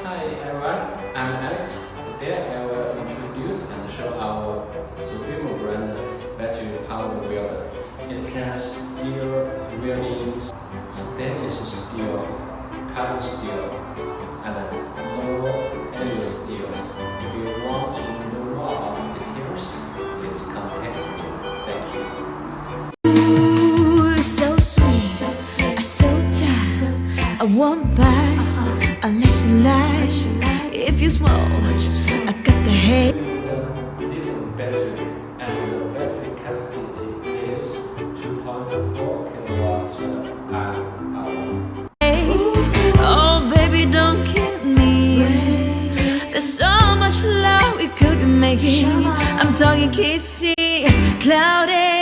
Hi everyone, I'm Alex. Today I will introduce and show our SOFIMO brand battery powered welder. It can steel welding, stainless steel, carbon steel, and no-alloy steels. If you want to know more about details, please contact me. Thank you. Ooh, so sweet, so tight. I won't bite unless you like. If you smoke, I got the hate. This battery and the battery capacity is 2.4 kilowatt hour. Oh, baby, don't kill me. There's so much love we could be making. I'm talking kissy, cloudy.